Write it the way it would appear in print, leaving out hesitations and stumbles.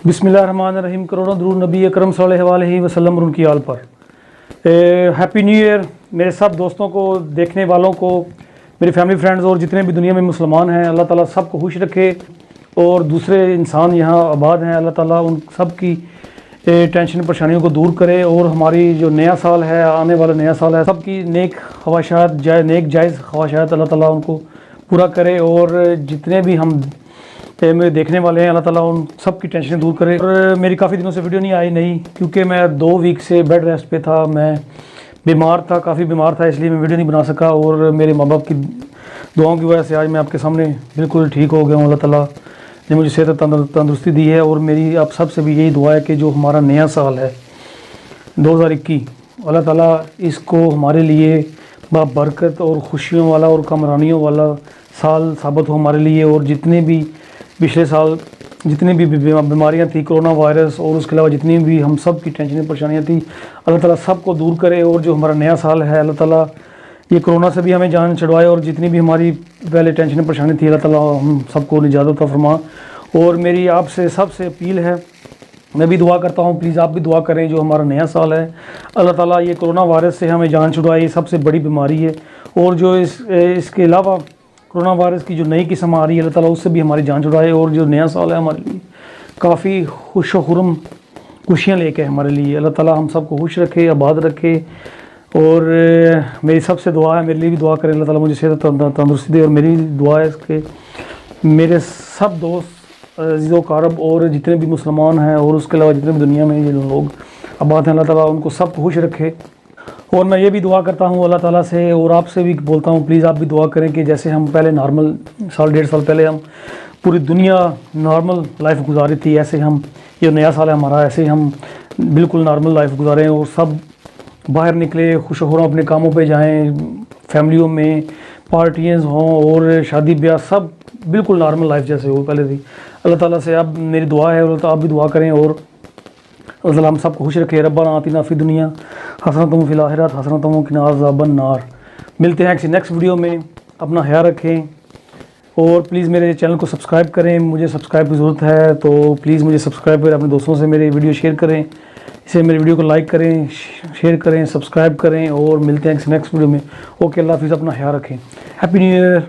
बिस्मिल्लाहिर्रहमानिर्रहीम। करोड़ों दुरूद नबी अकरम सल्लल्लाहु अलैहि वसल्लम उनकी आल पर। हैप्पी न्यू ईयर मेरे सब दोस्तों को, देखने वालों को, मेरे फैमिली फ्रेंड्स और जितने भी दुनिया में मुसलमान हैं। अल्लाह ताला सबको खुश रखे और दूसरे इंसान यहाँ आबाद हैं, अल्लाह ताला उन सब की टेंशन परेशानियों को दूर करे। और हमारी जो नया साल है, आने वाला नया साल है, सबकी नेक ख्वाहिशात नेक जायज़ ख्वाहिशात अल्लाह ताला उनको पूरा करे। और जितने भी हम मेरे देखने वाले हैं, अल्लाह ताला उन सब की टेंशन दूर करे। और मेरी काफ़ी दिनों से वीडियो नहीं आई नहीं, क्योंकि मैं 2 वीक से बेड रेस्ट पे था, मैं बीमार था, काफ़ी बीमार था, इसलिए मैं वीडियो नहीं बना सका। और मेरे माँ बाप की दुआओं की वजह से आज मैं आपके सामने बिल्कुल ठीक हो गया हूँ। अल्लाह ताला ने मुझे सेहत तंदुरुस्ती दी है। और मेरी आप सब से भी यही दुआ है कि जो हमारा नया साल है 2021, अल्लाह ताला इसको हमारे लिए बरकत और खुशियों वाला और कमरानियों वाला साल साबित हो हमारे लिए। और जितने भी पिछले साल जितनी भी बीमारियां थी, कोरोना वायरस और उसके अलावा जितनी भी हम सब की टेंशन परेशानियां थी, अल्लाह ताला सबको दूर करे। और जो हमारा नया साल है, अल्लाह ताला ये कोरोना से भी हमें जान छुड़वाए। और जितनी भी हमारी पहले टेंशन परेशानी थी, अल्लाह ताला हम सबको निजात अता फरमा। और मेरी आपसे सबसे अपील है, मैं भी दुआ करता हूँ, प्लीज़ आप भी दुआ करें। जो हमारा नया साल है, अल्लाह ताला ये कोरोना वायरस से हमें जान छुड़वाए, ये सबसे बड़ी बीमारी है। और जो इसके अलावा कोरोना वायरस की जो नई किस्म आ रही है, अल्लाह ताला उससे भी हमारी जान छुड़ाए। और जो नया साल है हमारे लिए काफ़ी खुश व खुर्रम खुशियाँ लेके हमारे लिए, अल्लाह ताला हम सबको खुश रखे, आबाद रखे। और मेरी सबसे दुआ है, मेरे लिए भी दुआ करें, अल्लाह ताला मुझे सेहत तंदुरुस्ती दे। और मेरी दुआ है कि मेरे सब दोस्त अज़ीज़ो कारब और जितने भी मुसलमान हैं और उसके अलावा जितने भी दुनिया में ये लोग आबाद हैं, अल्लाह ताला उनको सब खुश रखे। और मैं ये भी दुआ करता हूँ अल्लाह ताला से, और आपसे भी बोलता हूँ, प्लीज़ आप भी दुआ करें कि जैसे हम पहले नॉर्मल साल 1.5 साल पहले हम पूरी दुनिया नॉर्मल लाइफ गुजारी थी, ऐसे हम ये नया साल है हमारा, ऐसे हम बिल्कुल नॉर्मल लाइफ गुजारें। और सब बाहर निकले, खुश हो अपने कामों पे जाएं, फैमिलियों में पार्टियाँ हों और शादी ब्याह सब बिल्कुल नॉर्मल लाइफ जैसे हो पहले थी। अल्लाह ताला से अब मेरी दुआ है, और तो आप भी दुआ करें। और अल्लाह हम सबको खुश रखे। रब्बना आतिना फी दुनिया हसनतुम फिल आखिरत हसनतुम व क़िना अज़ाबन नार। मिलते हैं किसी नेक्स्ट वीडियो में, अपना ख्याल रखें। और प्लीज़ मेरे चैनल को सब्सक्राइब करें, मुझे सब्सक्राइब की ज़रूरत है, तो प्लीज़ मुझे सब्सक्राइब करें, अपने दोस्तों से मेरे वीडियो शेयर करें, इसे मेरे वीडियो को लाइक करें, शेयर करें, सब्सक्राइब करें। और मिलते हैं किसी नेक्स्ट वीडियो में। ओके, अल्लाह हाफ़िज़, अपना ख्याल रखें। Happy new year.